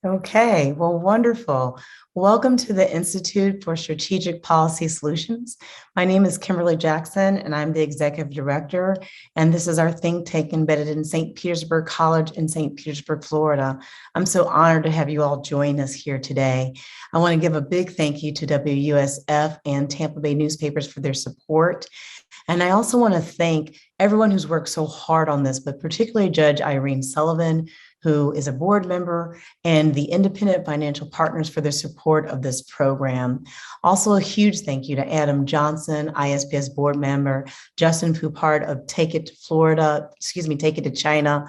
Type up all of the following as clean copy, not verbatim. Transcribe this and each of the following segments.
Okay, well, wonderful. Welcome to the Institute for Strategic Policy Solutions. My name is Kimberly Jackson, and I'm the Executive Director. And this is our think tank embedded in St. Petersburg College in St. Petersburg, Florida. I'm so honored to have you all join us here today. I want to give a big thank you to WUSF and Tampa Bay newspapers for their support. And I also want to thank everyone who's worked so hard on this, but particularly Judge Irene Sullivan, who is a board member, and the independent financial partners for their support of this program. Also, a huge thank you to Adam Johnson, ISPS board member, Justin Poupart of Take It to Florida, Take It to China,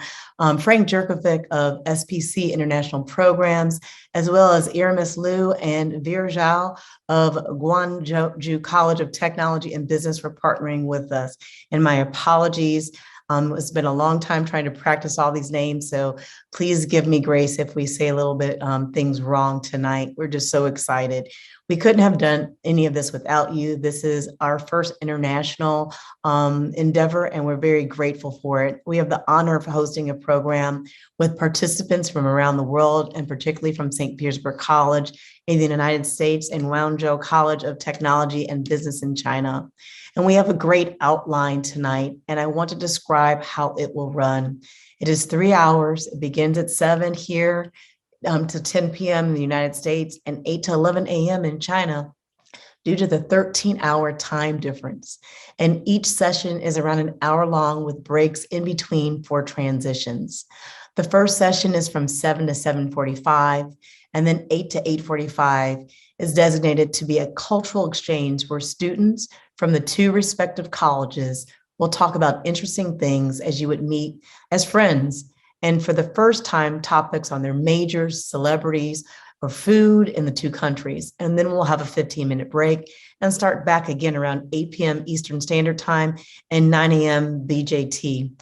Frank Jerkovic of SPC International Programs, as well as Aramis Liu and Veer Zhao of Guangzhou College of Technology and Business for partnering with us. And my apologies. It's been a long time trying to practice all these names, so please give me grace if we say a little bit things wrong tonight. We're just so excited. We couldn't have done any of this without you. This is our first international endeavor, and we're very grateful for it. We have the honor of hosting a program with participants from around the world, and particularly from St. Petersburg College in the United States and Guangzhou College of Technology and Business in China. And we have a great outline tonight, and I want to describe how it will run. It is 3 hours. It begins at 7 here to 10 p.m. in the United States and 8 to 11 a.m. in China due to the 13-hour time difference. And each session is around an hour long with breaks in between for transitions. The first session is from 7 to 7:45, and then 8 to 8:45 is designated to be a cultural exchange where students from the two respective colleges will talk about interesting things as you would meet as friends. And for the first time, topics on their majors, celebrities, or food in the two countries. And then we'll have a 15-minute break and start back again around 8 p.m. Eastern Standard Time and 9 a.m. BJT.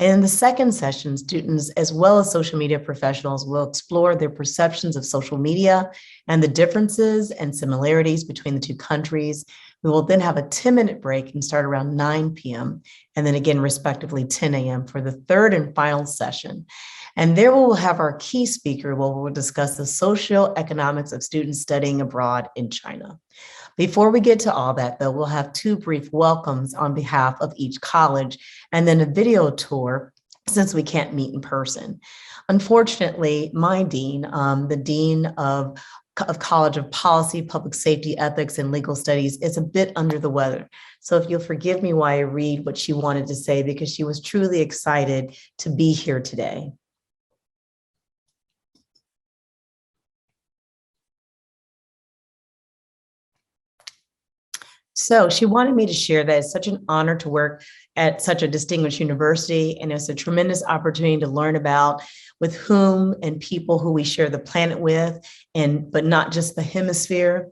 And in the second session, students as well as social media professionals will explore their perceptions of social media and the differences and similarities between the two countries. We will then have a 10-minute break and start around 9 p.m. and then again, respectively, 10 a.m. for the third and final session. And there we'll have our key speaker where we'll discuss the socioeconomics of students studying abroad in China. Before we get to all that, though, we'll have two brief welcomes on behalf of each college and then a video tour since we can't meet in person. Unfortunately, my dean, the dean of College of Policy, Public Safety, Ethics, and Legal Studies is a bit under the weather. So if you'll forgive me while I read what she wanted to say, because she was truly excited to be here today. So she wanted me to share that it's such an honor to work at such a distinguished university, and it's a tremendous opportunity to learn about with whom and people who we share the planet with, but not just the hemisphere.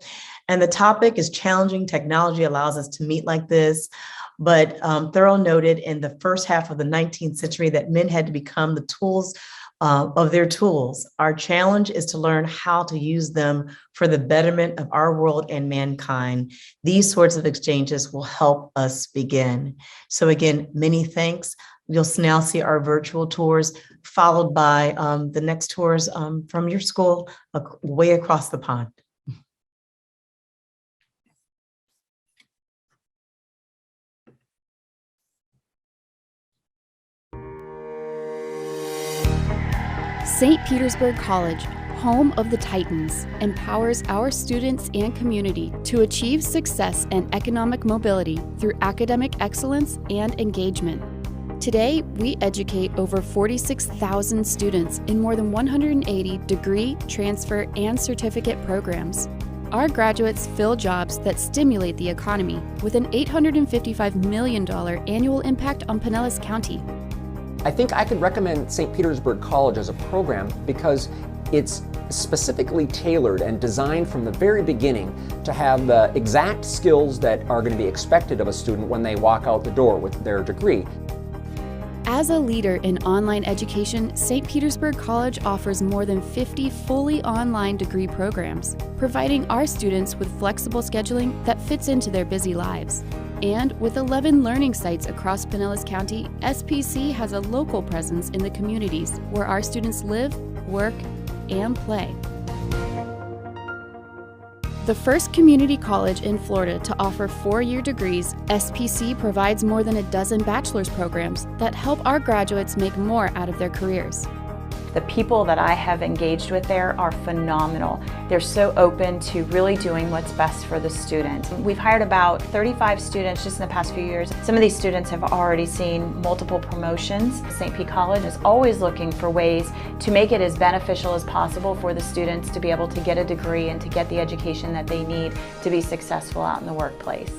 And the topic is challenging technology allows us to meet like this. But Thoreau noted in the first half of the 19th century that men had to become the tools of their tools. Our challenge is to learn how to use them for the betterment of our world and mankind. These sorts of exchanges will help us begin. So again, many thanks. You'll now see our virtual tours followed by the next tours from your school way across the pond. St. Petersburg College, home of the Titans, empowers our students and community to achieve success and economic mobility through academic excellence and engagement. Today, we educate over 46,000 students in more than 180 degree, transfer, and certificate programs. Our graduates fill jobs that stimulate the economy with an $855 million annual impact on Pinellas County. I think I could recommend St. Petersburg College as a program because it's specifically tailored and designed from the very beginning to have the exact skills that are going to be expected of a student when they walk out the door with their degree. As a leader in online education, St. Petersburg College offers more than 50 fully online degree programs, providing our students with flexible scheduling that fits into their busy lives. And with 11 learning sites across Pinellas County, SPC has a local presence in the communities where our students live, work, and play. The first community college in Florida to offer 4-year degrees, SPC provides more than a dozen bachelor's programs that help our graduates make more out of their careers. The people that I have engaged with there are phenomenal. They're so open to really doing what's best for the student. We've hired about 35 students just in the past few years. Some of these students have already seen multiple promotions. St. Pete College is always looking for ways to make it as beneficial as possible for the students to be able to get a degree and to get the education that they need to be successful out in the workplace.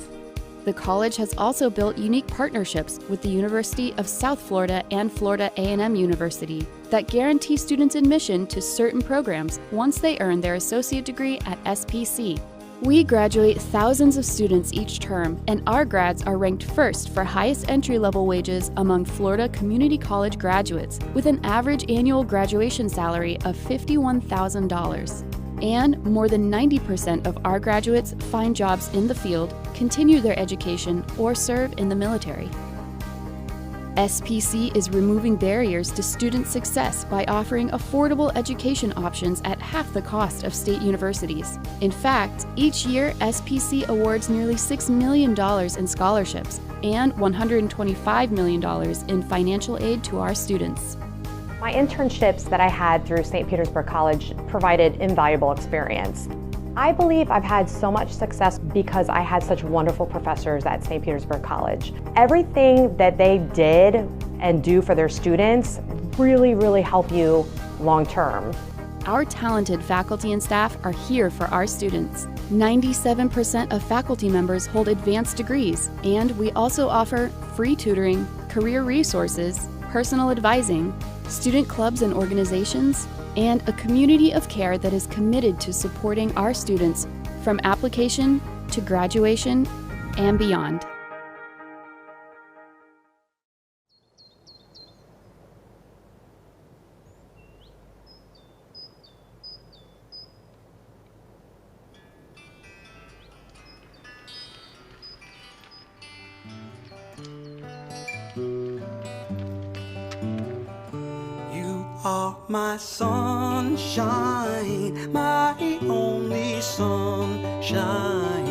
The college has also built unique partnerships with the University of South Florida and Florida A&M University that guarantee students admission to certain programs once they earn their associate degree at SPC. We graduate thousands of students each term, and our grads are ranked first for highest entry-level wages among Florida community college graduates, with an average annual graduation salary of $51,000. And more than 90% of our graduates find jobs in the field, continue their education, or serve in the military. SPC is removing barriers to student success by offering affordable education options at half the cost of state universities. In fact, each year SPC awards nearly $6 million in scholarships and $125 million in financial aid to our students. My internships that I had through St. Petersburg College provided invaluable experience. I believe I've had so much success because I had such wonderful professors at St. Petersburg College. Everything that they did and do for their students really help you long term. Our talented faculty and staff are here for our students. 97% of faculty members hold advanced degrees, and we also offer free tutoring, career resources, personal advising, student clubs and organizations, and a community of care that is committed to supporting our students from application to graduation and beyond. Are my sunshine, my only sunshine.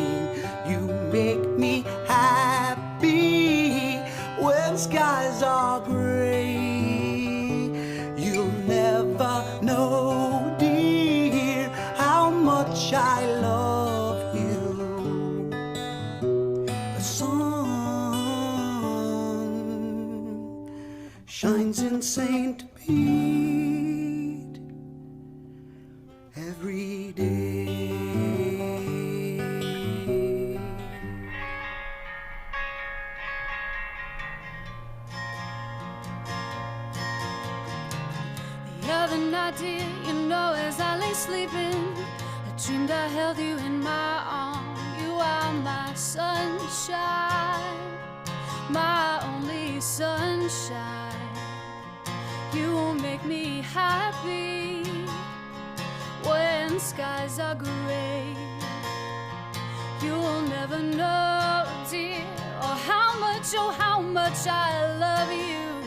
You make me happy when skies are gray. You'll never know, dear, how much I love you. The sun shines in St. Pete every day. The other night, dear, you know, as I lay sleeping, I dreamed I held you in my arms. You are my sunshine, my only sunshine. You will make me happy when skies are gray. You'll never know, dear, how much I love you.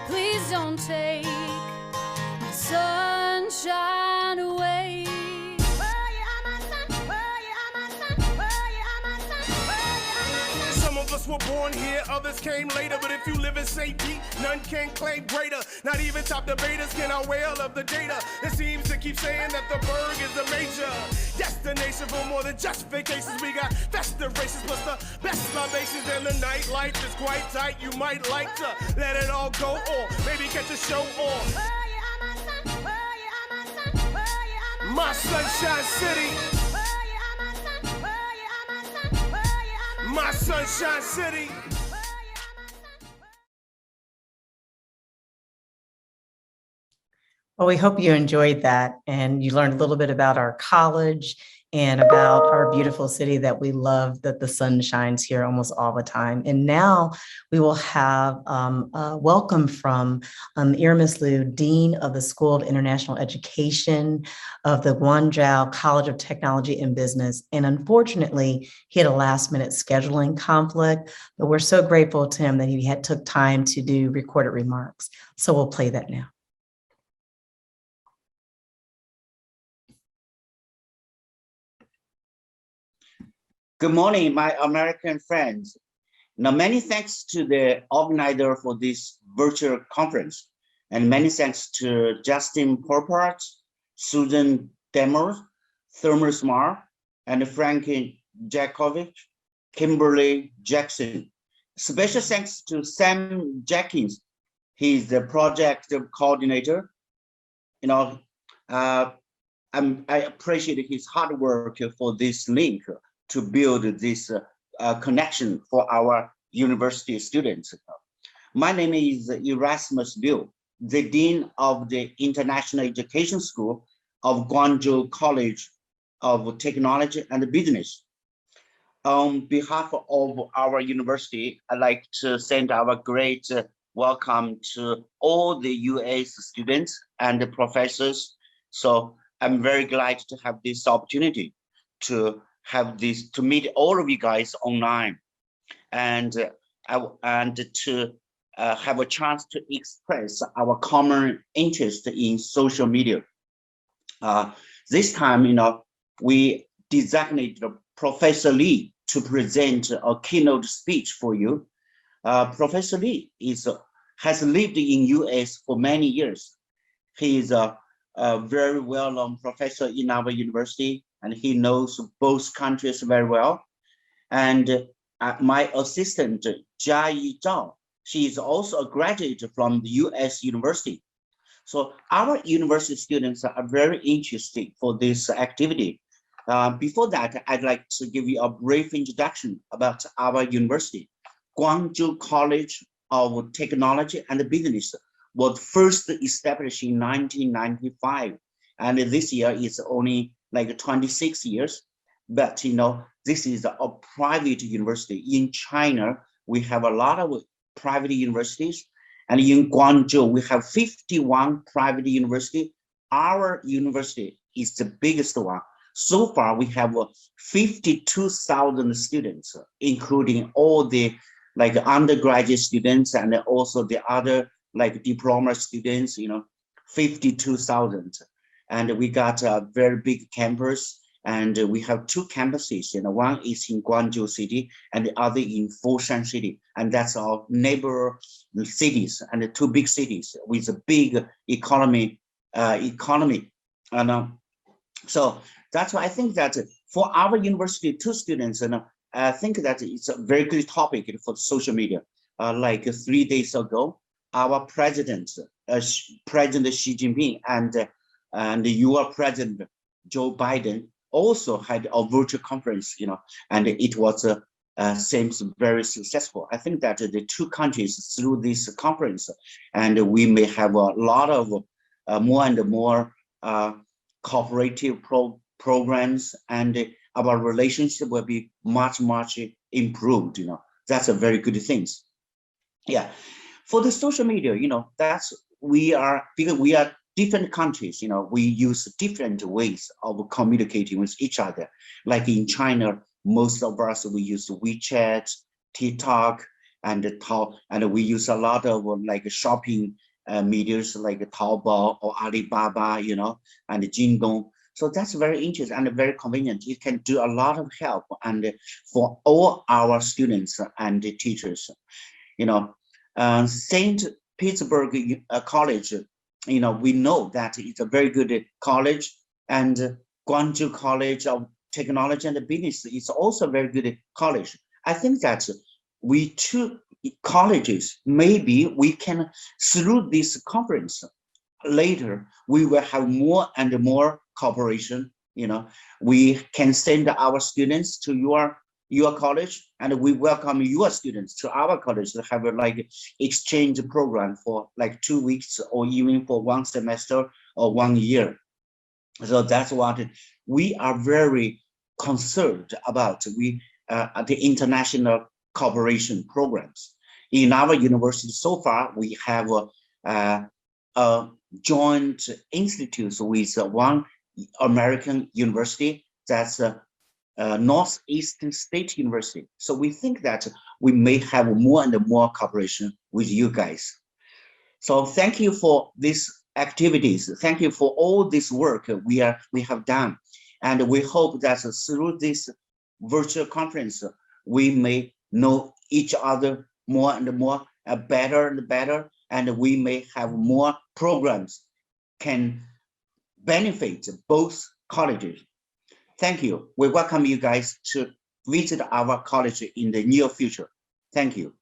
Please don't take my sunshine away. Some of us were born here, others came later. But if you live in St. Pete, none can claim greater. Not even top debaters can outweigh of the data. It seems to keep saying that the Berg is the major destination for more than just vacations. We got festive races plus the best libations, and the nightlife is quite tight. You might like to let it all go, or maybe catch a show on my Sunshine City. My Sunshine City. Well, we hope you enjoyed that and you learned a little bit about our college and about our beautiful city that we love, that the sun shines here almost all the time. And now we will have a welcome from Iramis Liu, Dean of the School of International Education of the Guangzhou College of Technology and Business. And unfortunately, he had a last-minute scheduling conflict, but we're so grateful to him that he took time to do recorded remarks. So we'll play that now. Good morning, my American friends. Now, many thanks to the organizer for this virtual conference, and many thanks to Justin Porpart, Susan Demers, Thermus Marr, and Frankie Jakovic, Kimberly Jackson. Special thanks to Sam Jenkins. He's the project coordinator. I appreciate his hard work for this link to build this connection for our university students. My name is Erasmus Liu, the Dean of the International Education School of Guangzhou College of Technology and Business. On behalf of our university, I'd like to send our great welcome to all the US students and the professors. So I'm very glad to have this opportunity to meet all of you guys online, and to have a chance to express our common interest in social media. This time, we designated Professor Lee to present a keynote speech for you. Professor Lee has lived in US for many years. He is a very well-known professor in our university, and he knows both countries very well. And my assistant, Jia Zhao, she is also a graduate from the US University. So our university students are very interested for this activity. Before that, I'd like to give you a brief introduction about our university. Guangzhou College of Technology and Business was first established in 1995. And this year is only like 26 years. But this is a private university. In China, we have a lot of private universities. And in Guangzhou, we have 51 private universities. Our university is the biggest one. So far, we have 52,000 students, including all the undergraduate students and also the other diploma students, 52,000. And we got a very big campus, and we have two campuses. One is in Guangzhou City and the other in Foshan City. And that's our neighbor cities and the two big cities with a big economy. And so that's why I think that for our university, two students, I think that it's a very good topic for social media. 3 days ago, our president, President Xi Jinping, and your president, Joe Biden, also had a virtual conference, and it was seems very successful. I think that the two countries through this conference, and we may have a lot of more and more cooperative programs, and our relationship will be much improved. That's a very good thing. Yeah, for the social media, because we are different countries. We use different ways of communicating with each other. Like in China, most of us we use WeChat, TikTok, and we use a lot of shopping medias like Taobao or Alibaba, and Jingdong. So that's very interesting and very convenient. It can do a lot of help and for all our students and teachers. St. Petersburg College, we know that it's a very good college, and Guangzhou College of Technology and Business is also a very good college. I think that we two colleges, maybe we can, through this conference, later we will have more and more cooperation. We can send our students to your college, and we welcome your students to our college to have a exchange program for 2 weeks or even for 1 semester or 1 year. So that's what we are very concerned about. The international cooperation programs in our university. So far, we have a joint institutes with one American university, that's Northeastern State University. So we think that we may have more and more cooperation with you guys. So thank you for these activities. Thank you for all this work we have done. And we hope that through this virtual conference, we may know each other more and more, better and better, and we may have more programs can benefit both colleges. Thank you. We welcome you guys to visit our college in the near future. Thank you.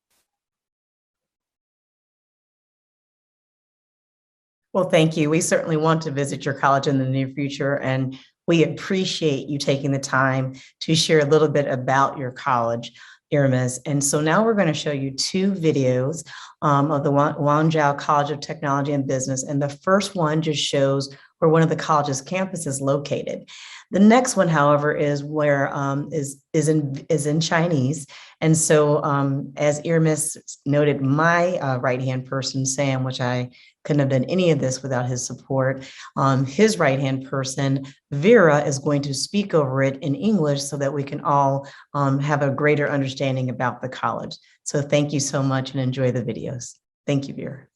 Well, thank you. We certainly want to visit your college in the near future, and we appreciate you taking the time to share a little bit about your college, Irmis. And so now we're going to show you two videos of the Guangzhou College of Technology and Business. And the first one just shows where one of the college's campus is located. The next one, however, is where is in Chinese. And so as Irmis noted, my right-hand person, Sam, which I couldn't have done any of this without his support, his right-hand person, Vera, is going to speak over it in English so that we can all have a greater understanding about the college. So thank you so much and enjoy the videos. Thank you, Vera.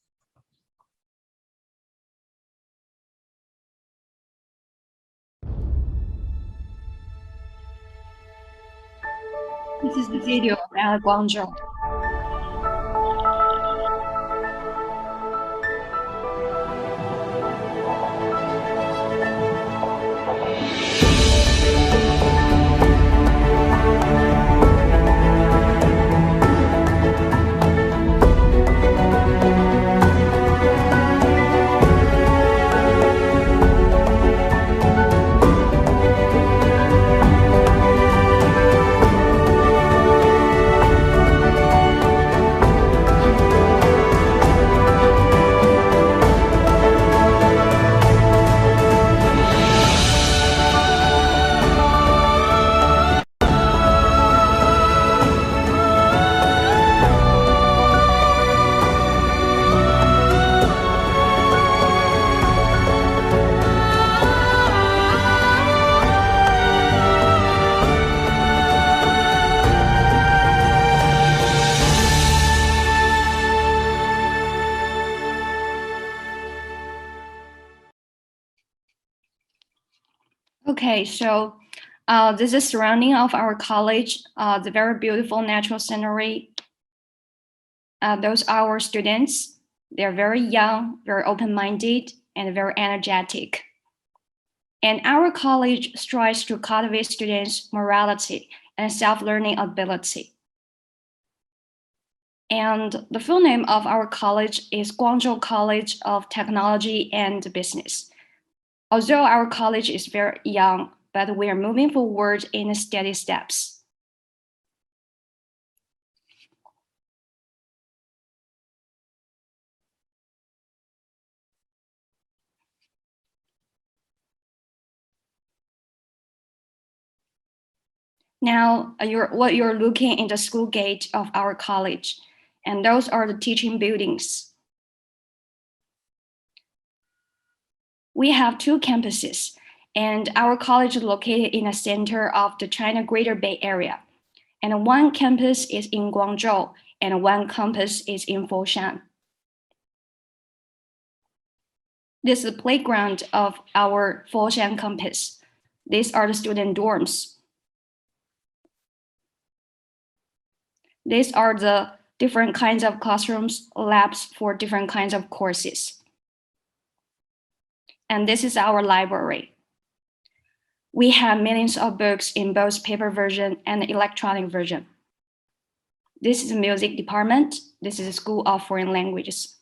This is the video about Guangzhou. Okay, so this is surrounding of our college, the very beautiful natural scenery. Those are our students. They're very young, very open-minded, and very energetic. And our college strives to cultivate students' morality and self-learning ability. And the full name of our college is Guangzhou College of Technology and Business. Although our college is very young, but we are moving forward in steady steps. Now, what you're looking in the school gate of our college, and those are the teaching buildings. We have two campuses, and our college is located in the center of the China Greater Bay Area. And one campus is in Guangzhou, and one campus is in Foshan. This is the playground of our Foshan campus. These are the student dorms. These are the different kinds of classrooms, labs for different kinds of courses. And this is our library. We have millions of books in both paper version and electronic version. This is the music department. This is the School of Foreign Languages.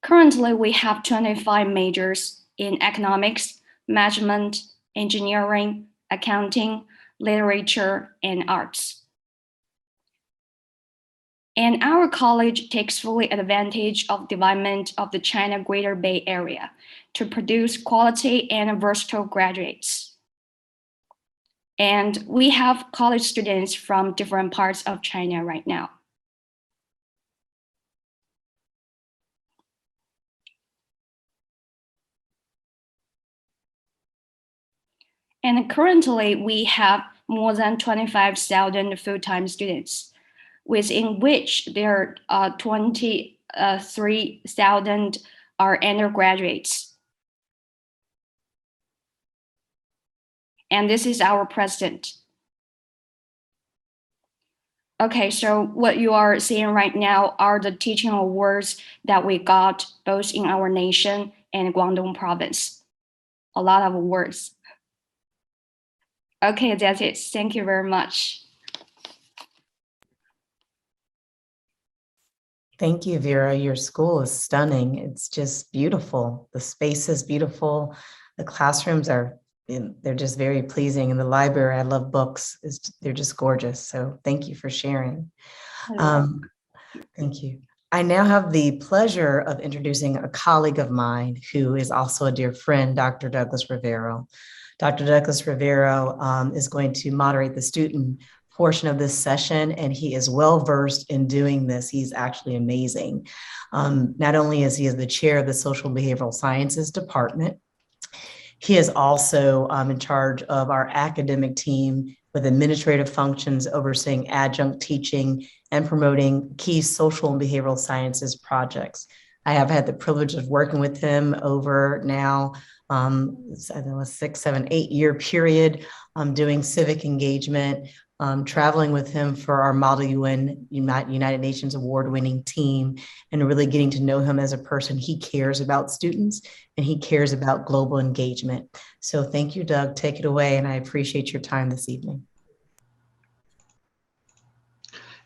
Currently, we have 25 majors in economics, management, engineering, accounting, literature, and arts. And our college takes fully advantage of development of the China Greater Bay Area to produce quality and versatile graduates. And we have college students from different parts of China right now. And currently, we have more than 25,000 full-time students, within which there are 23,000 are undergraduates. And this is our president. Okay, so what you are seeing right now are the teaching awards that we got both in our nation and Guangdong province. A lot of awards. Okay, that's it. Thank you very much. Thank you, Vera. Your school is stunning. It's just beautiful. The space is beautiful. The classrooms they're just very pleasing. And the library, I love books. They're just gorgeous. So thank you for sharing. Thank you. I now have the pleasure of introducing a colleague of mine who is also a dear friend, Dr. Douglas Rivero. Dr. Douglas Rivero is going to moderate the student portion of this session, and he is well-versed in doing this. He's actually amazing. Not only is he the chair of the Social Behavioral Sciences Department, he is also in charge of our academic team with administrative functions overseeing adjunct teaching and promoting key social and behavioral sciences projects. I have had the privilege of working with him over now, I think a 6, 7, 8 year period, doing civic engagement, traveling with him for our Model UN United Nations award-winning team, and really getting to know him as a person. He cares about students and he cares about global engagement. So thank you, Doug. Take it away, and I appreciate your time this evening.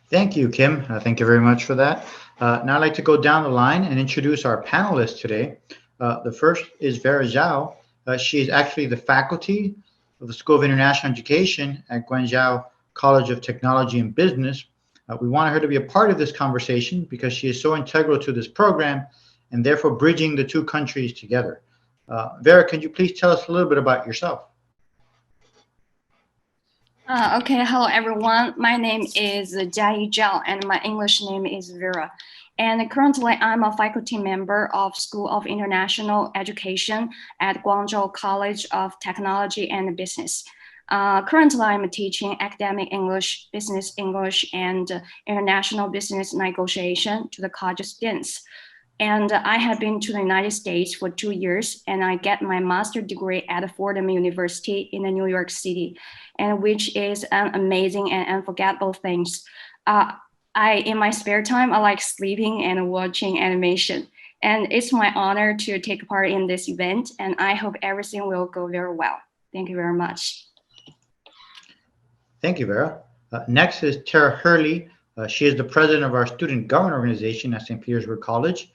Thank you, Kim. Thank you very much for that. Now I'd like to go down the line and introduce our panelists today. The first is Vera Zhao. She is actually the faculty of the School of International Education at Guangzhou College of Technology and Business. We wanted her to be a part of this conversation because she is so integral to this program and therefore bridging the two countries together. Vera, can you please tell us a little bit about yourself? Okay, hello everyone. My name is Jiayi Zhao and my English name is Vera. And currently I'm a faculty member of School of International Education at Guangzhou College of Technology and Business. Currently I'm teaching academic English, business English, and international business negotiation to the college students. And I have been to the United States for 2 years, and I get my master's degree at Fordham University in New York City, and which is an amazing and unforgettable things. In my spare time, I like sleeping and watching animation. And it's my honor to take part in this event, and I hope everything will go very well. Thank you very much. Thank you, Vera. Next is Tara Hurley. She is the president of our student government organization at St. Petersburg College,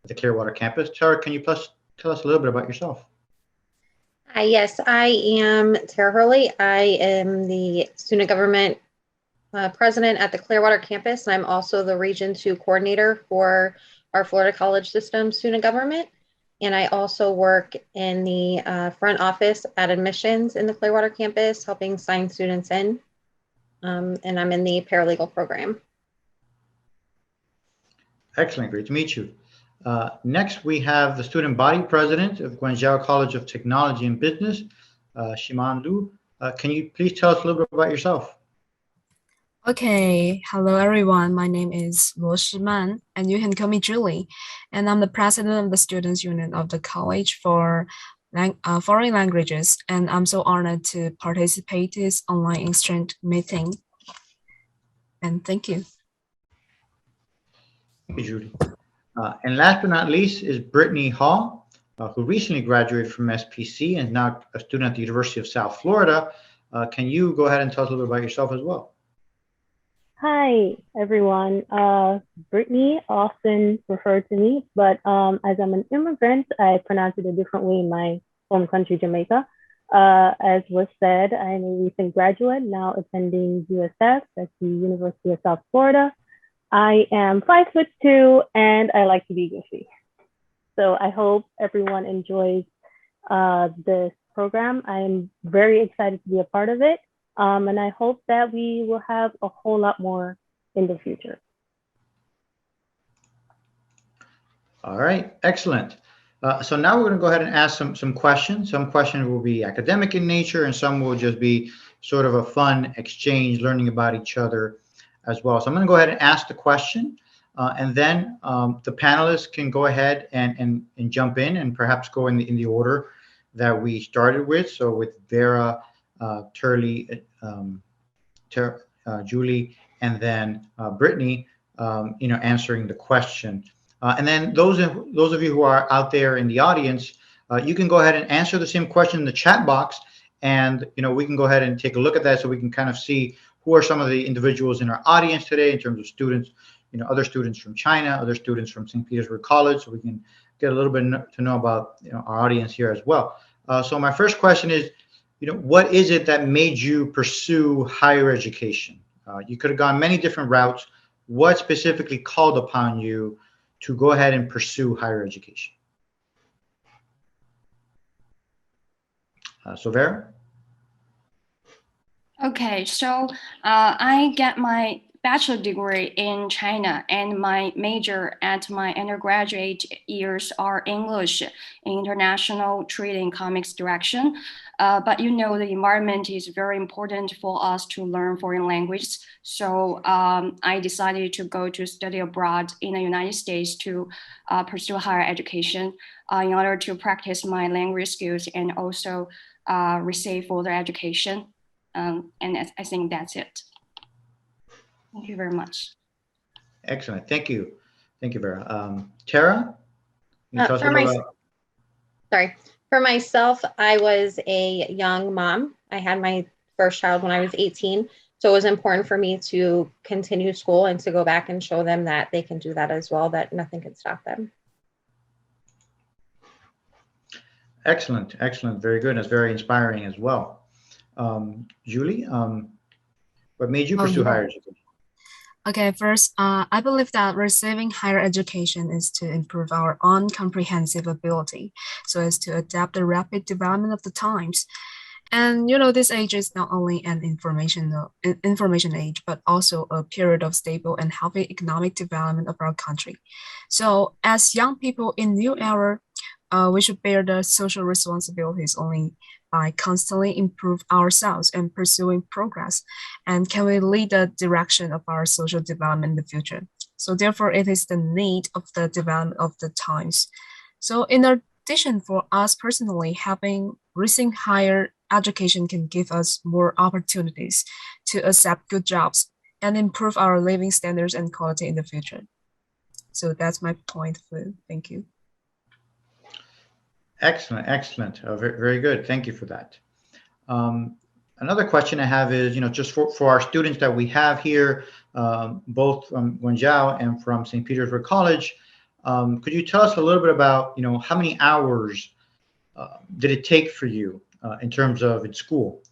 the Clearwater campus. Tara, can you plus tell us a little bit about yourself? Yes, I am Tara Hurley. I am the student government president at the Clearwater campus, and I'm also the Region 2 coordinator for our Florida College System student government. And I also work in the front office at admissions in the Clearwater campus, helping sign students in. And I'm in the paralegal program. Excellent, great to meet you. Next, we have the student body president of Guangzhou College of Technology and Business, Shiman Lu. Can you please tell us a little bit about yourself? Okay, hello everyone. My name is Luo Shiman, and you can call me Julie. And I'm the president of the Students Union of the College for Foreign Languages. And I'm so honored to participate in this online exchange meeting. And thank you. Thank you, Julie. And last but not least is Brittany Hall, who recently graduated from SPC and is now a student at the University of South Florida. Can you go ahead and tell us a little bit about yourself as well? Hi, everyone. Brittany, often referred to me, but as I'm an immigrant, I pronounce it a different way in my home country, Jamaica. As was said, I'm a recent graduate, now attending USF at the University of South Florida. I am 5'2", and I like to be goofy. So I hope everyone enjoys this program. I'm very excited to be a part of it. And I hope that we will have a whole lot more in the future. All right, excellent. So now we're going to go ahead and ask some questions. Some questions will be academic in nature, and some will just be sort of a fun exchange, learning about each other as well. So I'm going to go ahead and ask the question, and then the panelists can go ahead and jump in and perhaps go in the order that we started with. So with Vera Turley, Julie, and then Brittany, answering the question. And then those of you who are out there in the audience, you can go ahead and answer the same question in the chat box, and we can go ahead and take a look at that so we can kind of see who are some of the individuals in our audience today in terms of students, other students from China, other students from St. Petersburg College, so we can get a little bit to know about our audience here as well. So my first question is, what is it that made you pursue higher education? You could have gone many different routes. What specifically called upon you to go ahead and pursue higher education? So Vera? Okay, so I get my bachelor degree in China, and my major at my undergraduate years are English, international trade and economics direction. But the environment is very important for us to learn foreign languages. So I decided to go to study abroad in the United States to pursue higher education in order to practice my language skills and also receive further education. And I think that's it. Thank you very much. Excellent. Thank you. Thank you, Vera. Tara? For myself, I was a young mom. I had my first child when I was 18. So it was important for me to continue school and to go back and show them that they can do that as well, that nothing can stop them. Excellent. Excellent. Very good. That's very inspiring as well. Julie, what made you pursue higher education? Okay, first, I believe that receiving higher education is to improve our own comprehensive ability so as to adapt the rapid development of the times. And this age is not only an information age, but also a period of stable and healthy economic development of our country. So as young people in new era, we should bear the social responsibilities only by constantly improve ourselves and pursuing progress, and can we lead the direction of our social development in the future. So therefore, it is the need of the development of the times. So in addition, for us personally, receiving higher education can give us more opportunities to accept good jobs and improve our living standards and quality in the future. So that's my point. Thank you. Excellent, excellent. Very, very good. Thank you for that. Another question I have is, just for our students that we have here, both from Guangzhou and from St. Petersburg College, could you tell us a little bit about, how many hours did it take for you in terms of in school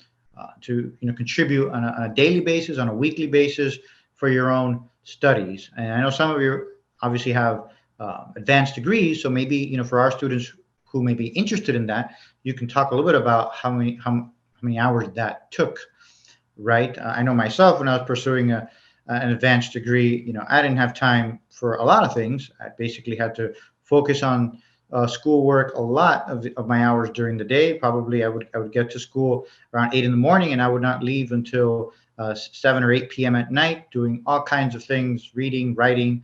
to, contribute on a daily basis, on a weekly basis for your own studies? And I know some of you obviously have advanced degrees, so maybe, for our students who may be interested in that, you can talk a little bit about how many hours that took, right? I know myself, when I was pursuing an advanced degree, I didn't have time for a lot of things. I basically had to focus on schoolwork a lot of my hours during the day. Probably I would get to school around 8 in the morning, and I would not leave until 7 or 8 p.m. at night, doing all kinds of things, reading, writing,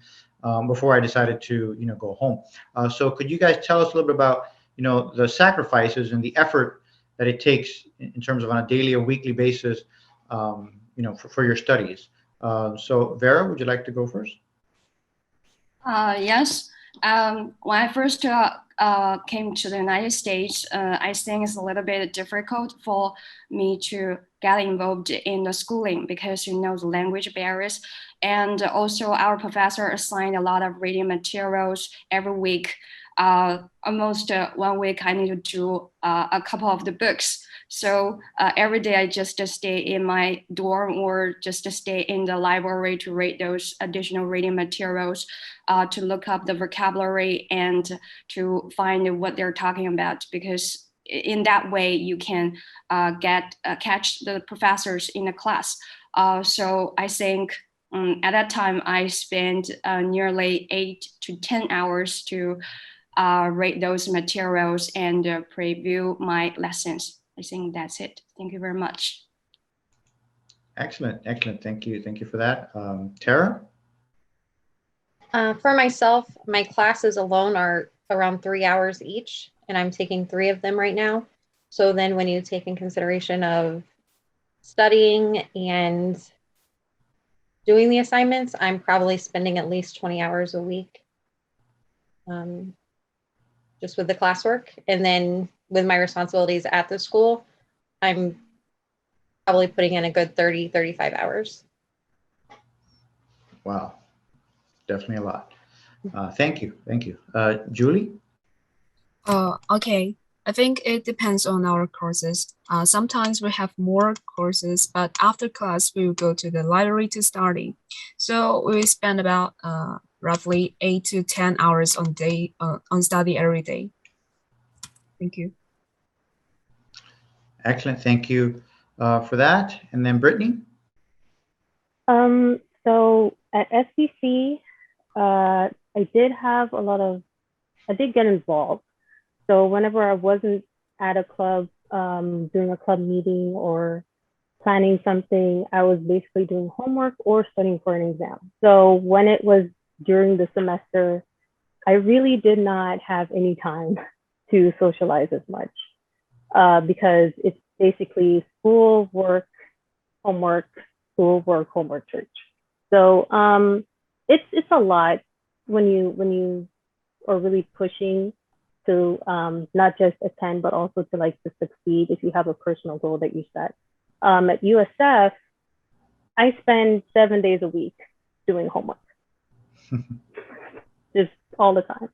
before I decided to, go home. So could you guys tell us a little bit about, the sacrifices and the effort that it takes in terms of on a daily or weekly basis, for your studies? So Vera, would you like to go first? Yes. When I first came to the United States, I think it's a little bit difficult for me to get involved in the schooling because the language barriers, and also our professor assigned a lot of reading materials every week. Almost 1 week I need to do a couple of the books. So every day I just stay in my dorm or just stay in the library to read those additional reading materials, to look up the vocabulary and to find what they're talking about, because in that way you can catch the professors in the class. So I think at that time I spent nearly 8 to 10 hours to read those materials and preview my lessons. I think that's it. Thank you very much. Excellent, excellent. Thank you. Thank you for that. Tara? For myself, my classes alone are around 3 hours each, and I'm taking 3 of them right now. So then when you take in consideration of studying and doing the assignments, I'm probably spending at least 20 hours a week just with the classwork. And then with my responsibilities at the school, I'm probably putting in a good 30, 35 hours. Wow, definitely a lot. Thank you. Thank you. Julie? Okay. I think it depends on our courses. Sometimes we have more courses, but after class, we will go to the library to study. So we spend about roughly 8 to 10 hours on study every day. Thank you. Excellent. Thank you for that. And then Brittany? So at SBC, I did get involved. So whenever I wasn't at a club, doing a club meeting or planning something, I was basically doing homework or studying for an exam. So when it was during the semester, I really did not have any time to socialize as much because it's basically school, work, homework, school, work, homework, church. So it's a lot when you are really pushing to not just attend, but also to succeed if you have a personal goal that you set. At USF, I spend 7 days a week doing homework, just all the time.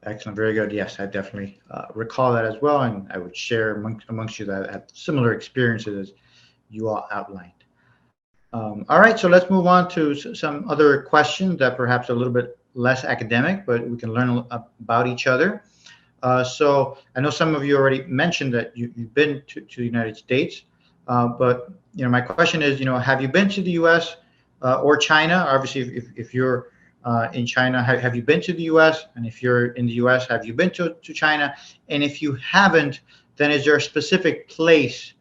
Excellent. Very good. Yes, I definitely recall that as well. And I would share amongst you that I have similar experiences as you all outlined. All right, so let's move on to some other questions that perhaps are a little bit less academic, but we can learn about each other. So I know some of you already mentioned that you've been to the United States, but my question is, have you been to the U.S. Or China? Obviously, if you're in China, have you been to the U.S.? And if you're in the U.S., have you been to China? And if you haven't, then is there a specific place,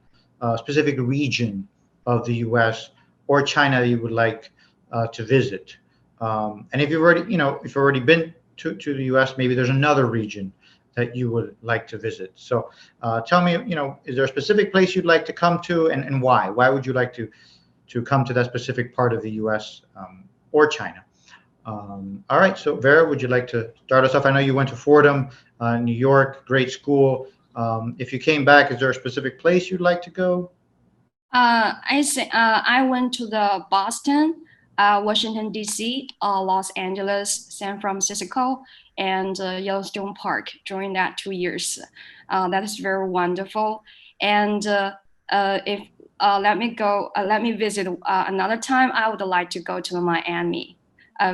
specific region of the U.S. or China that you would like to visit? And if you've already been to the U.S., maybe there's another region that you would like to visit. So tell me, is there a specific place you'd like to come to, and why? Why would you like to come to that specific part of the U.S. Or China? All right, so Vera, would you like to start us off? I know you went to Fordham, New York, great school. If you came back, is there a specific place you'd like to go? I went to the Boston, Washington, D.C., Los Angeles, San Francisco, and Yellowstone Park during that 2 years. That is very wonderful. And if let me visit another time, I would like to go to Miami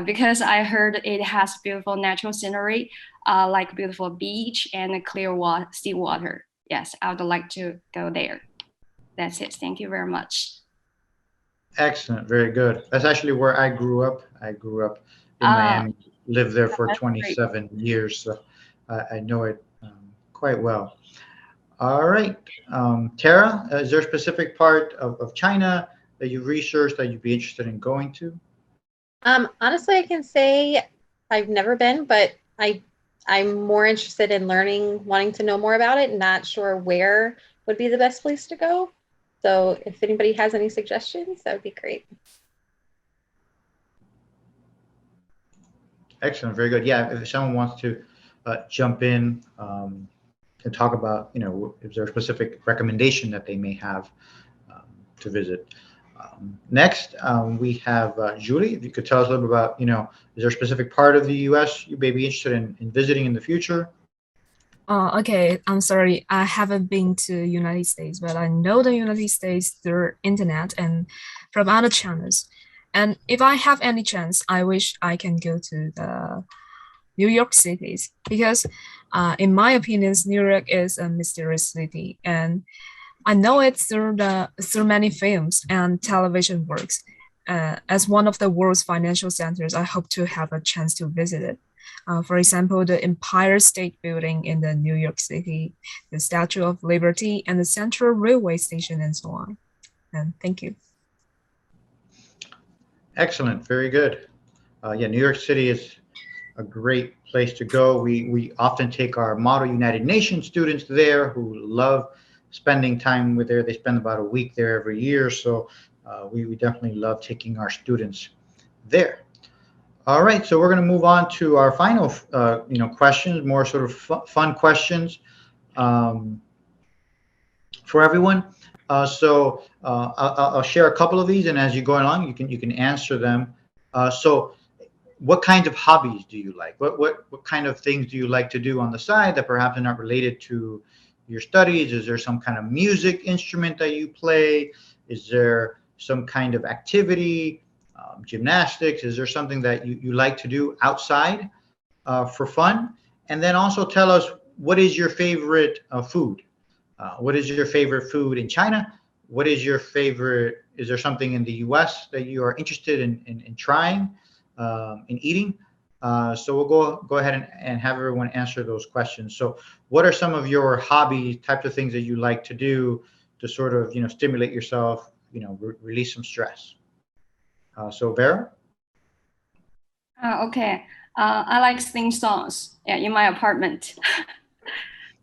because I heard it has beautiful natural scenery, like beautiful beach and clear seawater. Yes, I would like to go there. That's it. Thank you very much. Excellent. Very good. That's actually where I grew up. I grew up in Miami, lived there for 27 years. So I know it quite well. All right. Tara, is there a specific part of China that you've researched that you'd be interested in going to? Honestly, I can say I've never been, but I'm more interested in learning, wanting to know more about it, not sure where would be the best place to go. So if anybody has any suggestions, that would be great. Excellent. Very good. Yeah, if someone wants to jump in and talk about, if there's a specific recommendation that they may have to visit. Next, we have Julie. If you could tell us a little bit about, is there a specific part of the U.S. you may be interested in visiting in the future? Okay, I'm sorry. I haven't been to United States, but I know the United States through internet and from other channels. And if I have any chance, I wish I can go to the New York City because, in my opinion, New York is a mysterious city, and I know it through many films and television works. As one of the world's financial centers, I hope to have a chance to visit it. For example, the Empire State Building in the New York City, the Statue of Liberty, and the Central Railway Station, and so on. And thank you. Excellent. Very good. Yeah, New York City is a great place to go. We often take our Model United Nations students there who love spending time with there. They spend about a week there every year. So we definitely love taking our students there. All right, so we're going to move on to our final, questions, more sort of fun questions for everyone. I'll share a couple of these, and as you go along, you can answer them. So, what kinds of hobbies do you like? What kind of things do you like to do on the side that perhaps are not related to your studies? Is there some kind of music instrument that you play? Is there some kind of activity? Gymnastics? Is there something that you like to do outside for fun? And then also tell us, what is your favorite food? What is your favorite food in China? What is your favorite? Is there something in the US that you are interested in trying, in eating? So we'll go ahead and have everyone answer those questions. So what are some of your hobby types of things that you like to do to sort of, stimulate yourself, release some stress? So Vera? Okay. I like sing songs in my apartment.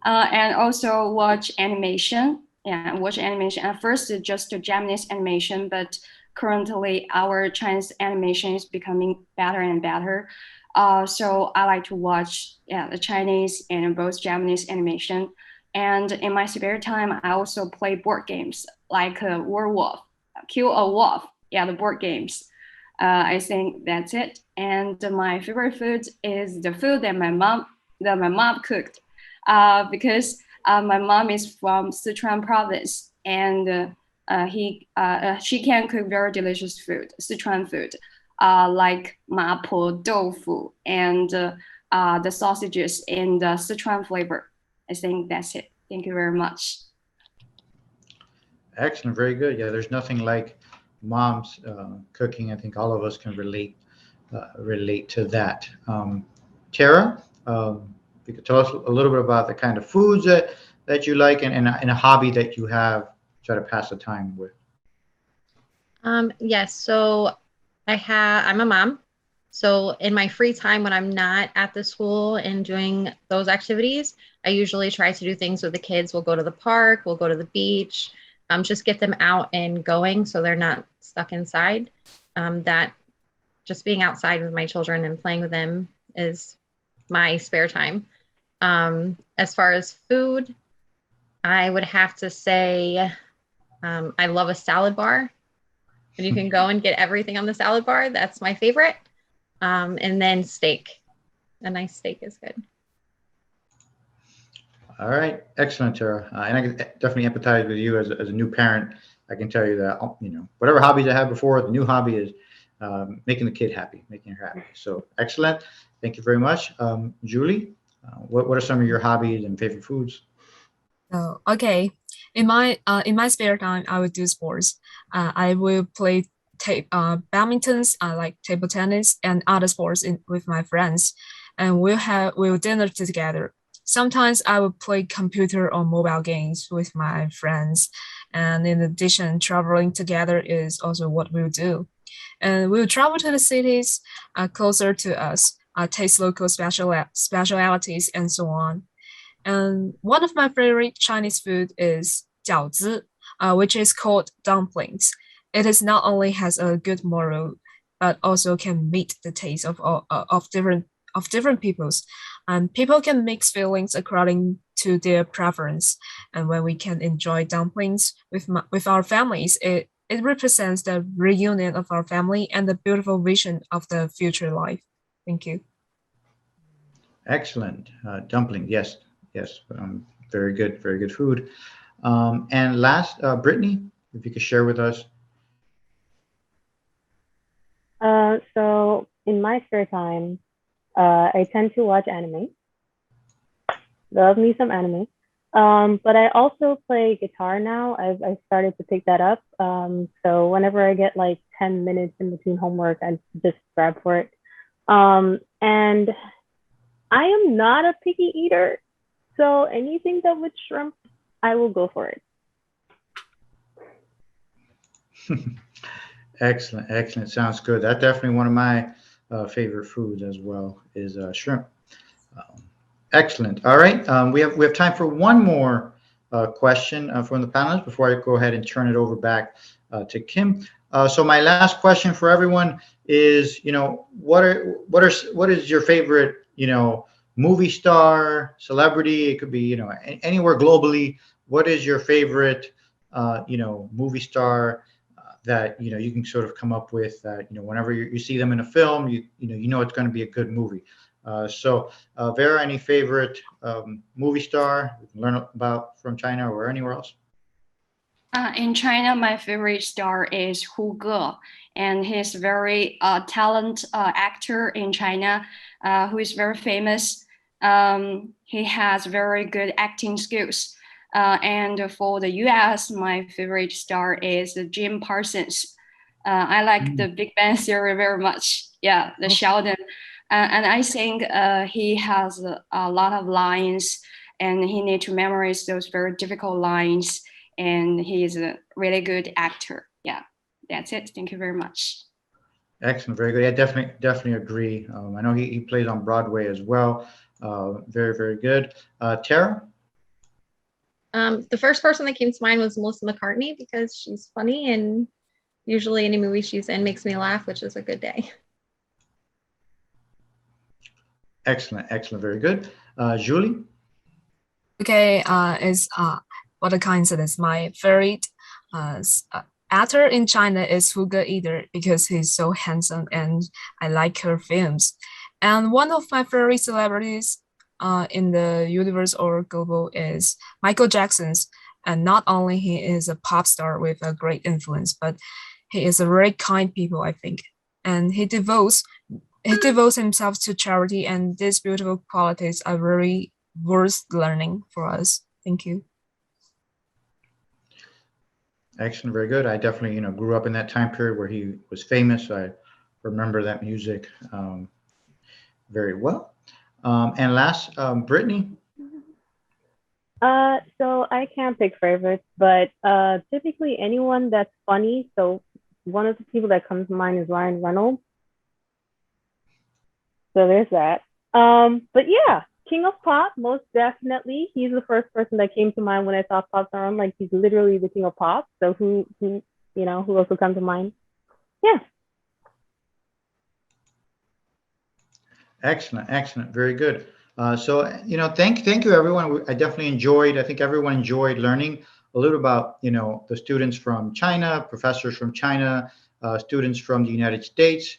And also watch animation. Yeah, watch animation. At first, it's just a Japanese animation, but currently our Chinese animation is becoming better and better. So I like to watch the Chinese and both Japanese animation. And in my spare time, I also play board games like Werewolf, Kill a Wolf. Yeah, the board games. I think that's it. And my favorite food is the food that my mom cooked, because my mom is from Sichuan province, and she can cook very delicious food, Sichuan food, like mapo tofu and the sausages in the Sichuan flavor. I think that's it. Thank you very much. Excellent, very good. Yeah, there's nothing like mom's cooking. I think all of us can relate to that. Tara, you could tell us a little bit about the kind of foods that you like and a hobby that you have to try to pass the time with. Yes, so I'm a mom. So in my free time when I'm not at the school and doing those activities, I usually try to do things with the kids. We'll go to the park, we'll go to the beach, just get them out and going so they're not stuck inside. That just being outside with my children and playing with them is my spare time. As far as food, I would have to say I love a salad bar. And you can go and get everything on the salad bar. That's my favorite. And then steak. A nice steak is good. All right, excellent, Tara. And I can definitely empathize with you as a new parent. I can tell you that, whatever hobbies I had before, the new hobby is making the kid happy, making her happy. So excellent. Thank you very much. Julie, what are some of your hobbies and favorite foods? Oh, okay. In my spare time, I would do sports. I will play badmintons, like table tennis and other sports with my friends, and we'll dinner together. Sometimes I will play computer or mobile games with my friends, and in addition, traveling together is also what we'll do. And we'll travel to the cities closer to us, taste local specialities, and so on. And one of my favorite Chinese food is 饺子, which is called dumplings. It is not only has a good moral, but also can meet the taste of different peoples. And people can mix feelings according to their preference. And when we can enjoy dumplings with our families, it represents the reunion of our family and the beautiful vision of the future life. Thank you. Excellent. Dumpling, yes. Very good food. And last, Brittany, if you could share with us. So in my spare time, I tend to watch anime. Love me some anime. But I also play guitar now. I started to pick that up. So whenever I get like 10 minutes in between homework, I just grab for it. And I am not a picky eater. So anything that with shrimp, I will go for it. Excellent. Sounds good. That's definitely one of my favorite foods as well is shrimp. Excellent. All right. We have time for one more question from the panelists before I go ahead and turn it over back to Kim. So my last question for everyone is, what is your favorite, movie star, celebrity? It could be, anywhere globally. What is your favorite, movie star that you can sort of come up with that whenever you see them in a film, you know it's going to be a good movie. Vera, any favorite movie star we can learn about from China or anywhere else? In China, my favorite star is Hu Ge, and he's a very talented actor in China who is very famous. He has very good acting skills. And for the US, my favorite star is Jim Parsons. I like the Big Bang Theory very much. Yeah, the Sheldon. And I think he has a lot of lines, and he needs to memorize those very difficult lines. And he is a really good actor. Yeah, that's it. Thank you very much. Excellent, very good. Yeah, definitely agree. I know he plays on Broadway as well. Very, very good. Tara? The first person that came to mind was Melissa McCartney because she's funny and usually any movie she's in makes me laugh, which is a good day. Excellent, very good. Julie? Okay, what a coincidence. My favorite actor in China is Hu Ge either because he's so handsome and I like her films. And one of my favorite celebrities in the universe or global is Michael Jackson's. And not only he is a pop star with a great influence, but he is a very kind people, I think. And he devotes himself to charity, and these beautiful qualities are very worth learning for us. Thank you. Excellent, very good. I definitely, grew up in that time period where he was famous. I remember that music very well. And last, Brittany. So I can't pick favorites, but typically anyone that's funny. So one of the people that comes to mind is Ryan Reynolds. So there's that. But yeah, King of Pop, most definitely. He's the first person that came to mind when I saw Pop Star. I'm like, he's literally the King of Pop. So who else will come to mind? Yeah. Excellent, very good. Thank you everyone. I think everyone enjoyed learning a little about, the students from China, professors from China, students from the United States.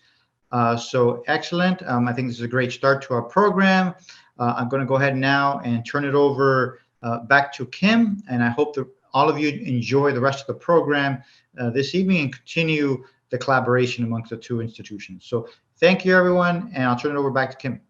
So excellent. I think this is a great start to our program. I'm going to go ahead now and turn it over back to Kim, and I hope that all of you enjoy the rest of the program this evening and continue the collaboration amongst the two institutions. So thank you, everyone, and I'll turn it over back to Kim.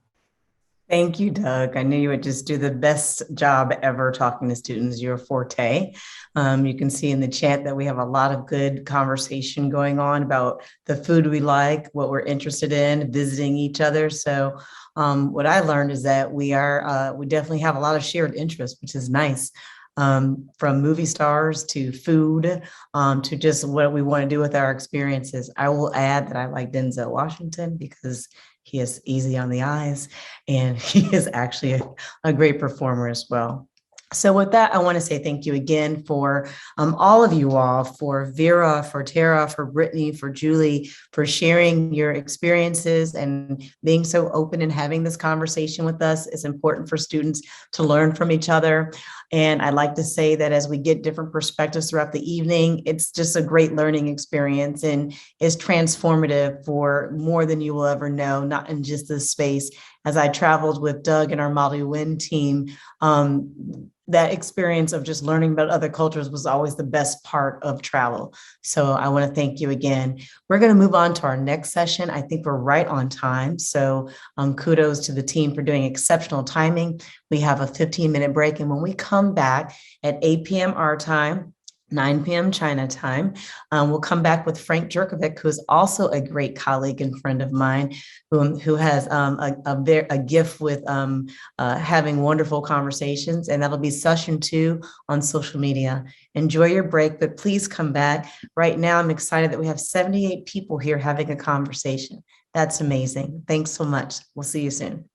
Thank you, Doug. I knew you would just do the best job ever talking to students, your forte. You can see in the chat that we have a lot of good conversation going on about the food we like, what we're interested in, visiting each other. So what I learned is that we definitely have a lot of shared interests, which is nice. From movie stars to food, to just what we want to do with our experiences. I will add that I like Denzel Washington because he is easy on the eyes and he is actually a great performer as well. So with that, I want to say thank you again for all of you all, for Vera, for Tara, for Brittany, for Julie, for sharing your experiences and being so open and having this conversation with us. It's important for students to learn from each other. And I'd like to say that as we get different perspectives throughout the evening, it's just a great learning experience and is transformative for more than you will ever know, not in just this space. As I traveled with Doug and our Model UN team, that experience of just learning about other cultures was always the best part of travel. So I want to thank you again. We're going to move on to our next session. I think we're right on time. So kudos to the team for doing exceptional timing. We have a 15-minute break. And when we come back at 8 p.m. our time, 9 p.m. China time, we'll come back with Frank Jerkovic, who is also a great colleague and friend of mine, who has a gift with having wonderful conversations, and that'll be session 2 on social media. Enjoy your break, but please come back. Right now, I'm excited that we have 78 people here having a conversation. That's amazing. Thanks so much. We'll see you soon.